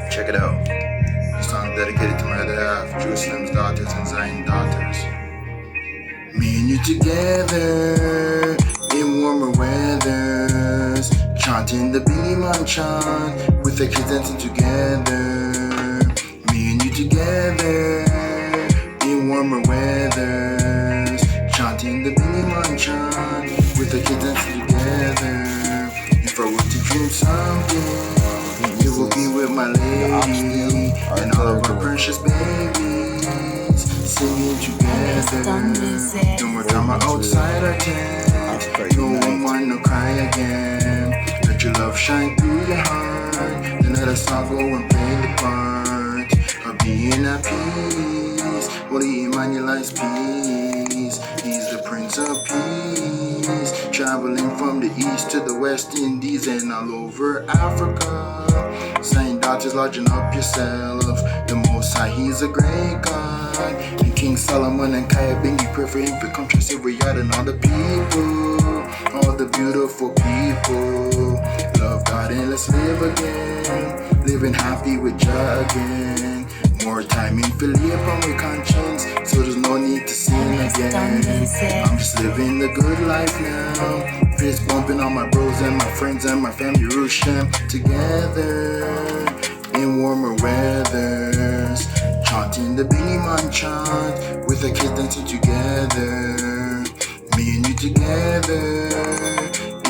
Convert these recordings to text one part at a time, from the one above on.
Check it out. This song dedicated to my other half, Jerusalem's daughters and Zion daughters. Me and you together in warmer weathers, chanting the Billy Man chant with the kids dancing together. Me and you together in warmer weathers, chanting the Billy Man chant with the kids dancing together. If I were to dream something, it will be with my lady and all of our precious babies singing together. No more drama outside our tent, no one want to cry again. Let your love shine through your heart, and let us all go and play the part of being at peace. Holy Emmanuel's peace, he's the Prince of Peace, traveling from the east to the West Indies and all over Africa. Zion daughters, lodging up yourself. The Most High, he's a great God. And King Solomon and Kayabingi pray for him to come trust every yard and all the people, all the beautiful people. Love God and let's live again, living happy with Jah again. More time in Philip on my conscience, so there's no need to sin again. I'm just living the good life now, fist bumping on my bros and my friends and my family, Rusham together in warmer weathers, chanting the Billy Man chant with the kids dancing together. Me and you together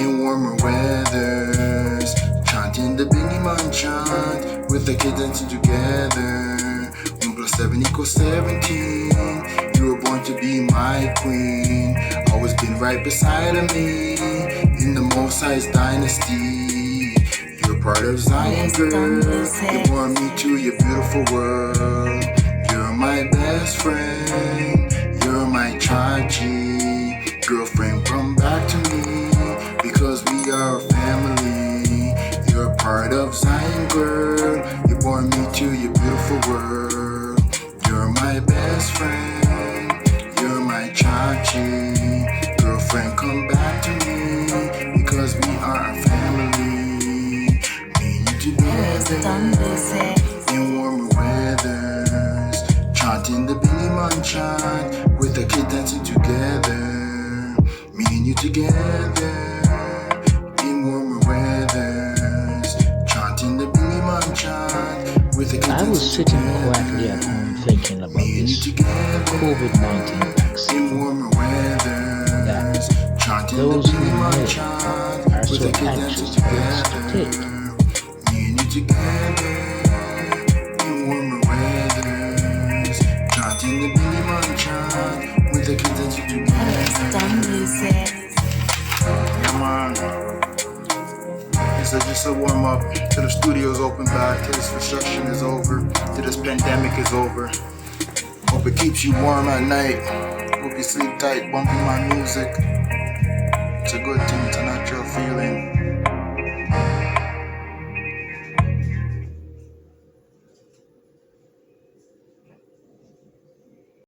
in warmer weathers, chanting the Billy Man chant with the kids dancing together. 1 + 7 = 17. You were born to be my queen, always been right beside of me in the Most High's dynasty. You're part of Zion, girl. You bore me to your beautiful world. You're my best friend, you're my chachi. Girlfriend, come back to me, because we are a family. You're part of Zion, girl. You bore me to your beautiful world. You're my best friend, you're my chachi. Girlfriend, come back to me, because we are a family. Me and you together in warmer weathers, chanting the Billy Man chant with the kids dancing together. Me and you together in warmer weathers, chanting the Billy Man chant with the kids dancing together. I was sitting quietly at home thinking about this COVID-19 vaccine. That those who know are so anxious for us to take. Me and you together in warmer weathers, chanting the Billy Man chant with the kids dancing together. Yeah, man. This is just a warm up till the studio's open back, till this construction is over, till this pandemic is over. Hope it keeps you warm at night. Hope you sleep tight, bumping my music. It's a good thing, it's a natural feeling.